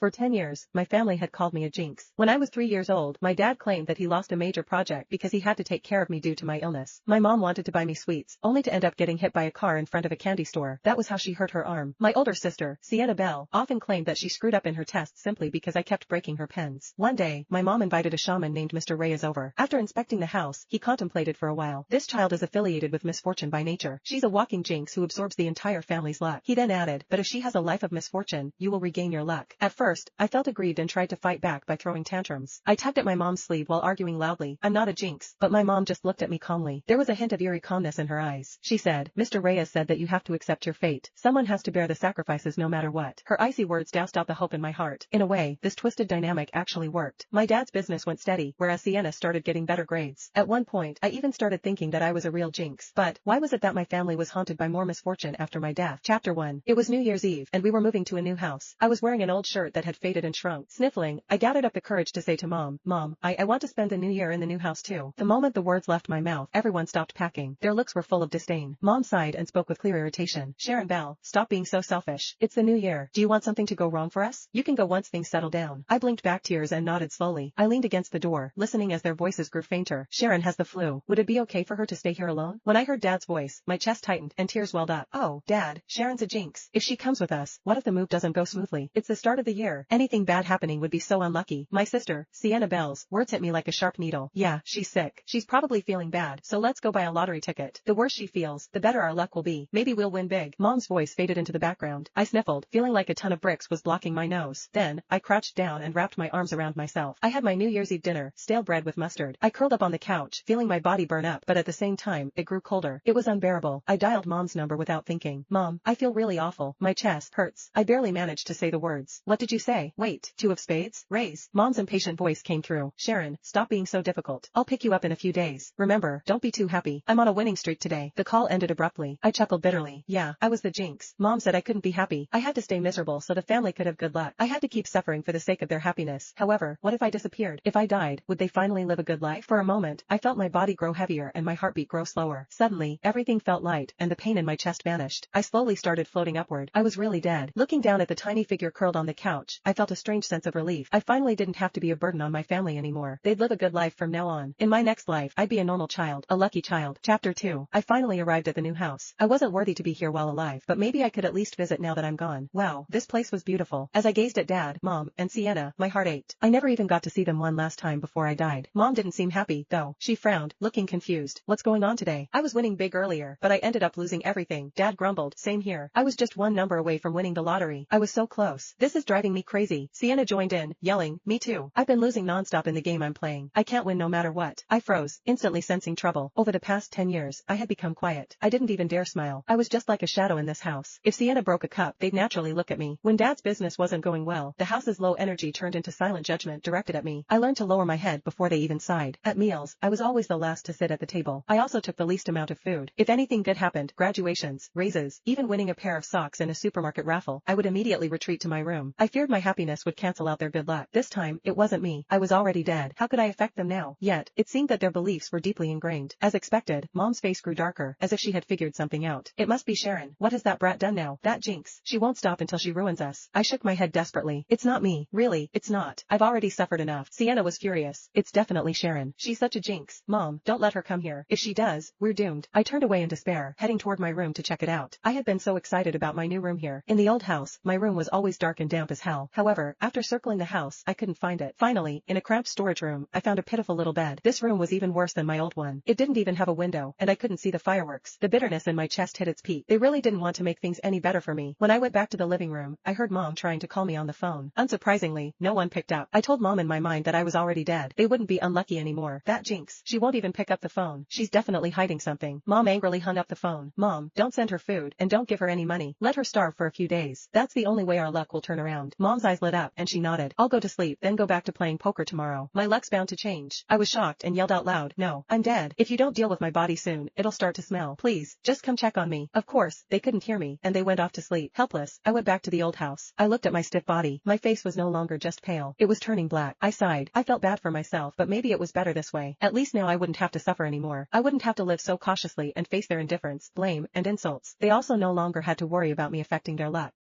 For 10 years, my family had called me a jinx. When I was 3 years old, my dad claimed that he lost a major project because he had to take care of me due to my illness. My mom wanted to buy me sweets, only to end up getting hit by a car in front of a candy store. That was how she hurt her arm. My older sister, Sienna Bell, often claimed that she screwed up in her tests simply because I kept breaking her pens. One day, my mom invited a shaman named Mr. Reyes over. After inspecting the house, he contemplated for a while. This child is affiliated with misfortune by nature. She's a walking jinx who absorbs the entire family's luck. He then added, but if she has a life of misfortune, you will regain your luck. At first, I felt aggrieved and tried to fight back by throwing tantrums. I tugged at my mom's sleeve while arguing loudly, I'm not a jinx, but my mom just looked at me calmly. There was a hint of eerie calmness in her eyes. She said, Mr. Reyes said that you have to accept your fate. Someone has to bear the sacrifices no matter what. Her icy words doused out the hope in my heart. In a way, this twisted dynamic actually worked. My dad's business went steady, whereas Sienna started getting better grades. At one point, I even started thinking that I was a real jinx. But, why was it that my family was haunted by more misfortune after my death? Chapter 1. It was New Year's Eve, and we were moving to a new house. I was wearing an old shirt that had faded and shrunk. Sniffling, I gathered up the courage to say to Mom, I want to spend the new year in the new house too. The moment the words left my mouth, everyone stopped packing. Their looks were full of disdain. Mom sighed and spoke with clear irritation. Sharon Bell, stop being so selfish. It's the new year. Do you want something to go wrong for us? You can go once things settle down. I blinked back tears and nodded slowly. I leaned against the door, listening as their voices grew fainter. Sharon has the flu. Would it be okay for her to stay here alone? When I heard Dad's voice, my chest tightened and tears welled up. Oh, Dad, Sharon's a jinx. If she comes with us, what if the move doesn't go smoothly? It's the start of the year. Anything bad happening would be so unlucky. My sister, Sienna Bell's words hit me like a sharp needle. Yeah, she's sick. She's probably feeling bad, so let's go buy a lottery ticket. The worse she feels, the better our luck will be. Maybe we'll win big. Mom's voice faded into the background. I sniffled, feeling like a ton of bricks was blocking my nose. Then, I crouched down and wrapped my arms around myself. I had my New Year's Eve dinner, stale bread with mustard. I curled up on the couch, feeling my body burn up, but at the same time, it grew colder. It was unbearable. I dialed Mom's number without thinking. Mom, I feel really awful. My chest hurts. I barely managed to say the words. What did you say? Wait, 2 of spades? Raise. Mom's impatient voice came through. Sharon, stop being so difficult. I'll pick you up in a few days. Remember, don't be too happy. I'm on a winning streak today. The call ended abruptly. I chuckled bitterly. Yeah, I was the jinx. Mom said I couldn't be happy. I had to stay miserable so the family could have good luck. I had to keep suffering for the sake of their happiness. However, what if I disappeared? If I died, would they finally live a good life? For a moment, I felt my body grow heavier and my heartbeat grow slower. Suddenly, everything felt light and the pain in my chest vanished. I slowly started floating upward. I was really dead. Looking down at the tiny figure curled on the couch, I felt a strange sense of relief. I finally didn't have to be a burden on my family anymore. They'd live a good life from now on. In my next life, I'd be a normal child, a lucky child. Chapter 2. I finally arrived at the new house. I wasn't worthy to be here while alive, but maybe I could at least visit now that I'm gone. Wow, this place was beautiful. As I gazed at Dad, Mom, and Sienna, my heart ached. I never even got to see them one last time before I died. Mom didn't seem happy, though. She frowned, looking confused. What's going on today? I was winning big earlier, but I ended up losing everything. Dad grumbled. Same here. I was just one number away from winning the lottery. I was so close. This is driving me crazy. Sienna joined in, yelling, me too. I've been losing nonstop in the game I'm playing. I can't win no matter what. I froze, instantly sensing trouble. Over the past 10 years, I had become quiet. I didn't even dare smile. I was just like a shadow in this house. If Sienna broke a cup, they'd naturally look at me. When Dad's business wasn't going well, the house's low energy turned into silent judgment directed at me. I learned to lower my head before they even sighed. At meals, I was always the last to sit at the table. I also took the least amount of food. If anything good happened, graduations, raises, even winning a pair of socks in a supermarket raffle, I would immediately retreat to my room. I feared my happiness would cancel out their good luck. This time, it wasn't me. I was already dead. How could I affect them now? Yet, it seemed that their beliefs were deeply ingrained. As expected, Mom's face grew darker, as if she had figured something out. It must be Sharon. What has that brat done now? That jinx. She won't stop until she ruins us. I shook my head desperately. It's not me. Really, it's not. I've already suffered enough. Sienna was furious. It's definitely Sharon. She's such a jinx. Mom, don't let her come here. If she does, we're doomed. I turned away in despair, heading toward my room to check it out. I had been so excited about my new room here. In the old house, my room was always dark and damp as hell. However, after circling the house, I couldn't find it. Finally, in a cramped storage room, I found a pitiful little bed. This room was even worse than my old one. It didn't even have a window, and I couldn't see the fireworks. The bitterness in my chest hit its peak. They really didn't want to make things any better for me. When I went back to the living room, I heard Mom trying to call me on the phone. Unsurprisingly, no one picked up. I told Mom in my mind that I was already dead. They wouldn't be unlucky anymore. That jinx. She won't even pick up the phone. She's definitely hiding something. Mom angrily hung up the phone. Mom, don't send her food, and don't give her any money. Let her starve for a few days. That's the only way our luck will turn around. Mom's eyes lit up, and she nodded. I'll go to sleep, then go back to playing poker tomorrow. My luck's bound to change. I was shocked and yelled out loud, no, I'm dead. If you don't deal with my body soon, it'll start to smell. Please, just come check on me. Of course, they couldn't hear me, and they went off to sleep. Helpless, I went back to the old house. I looked at my stiff body. My face was no longer just pale. It was turning black. I sighed. I felt bad for myself, but maybe it was better this way. At least now I wouldn't have to suffer anymore. I wouldn't have to live so cautiously and face their indifference, blame, and insults. They also no longer had to worry about me affecting their luck.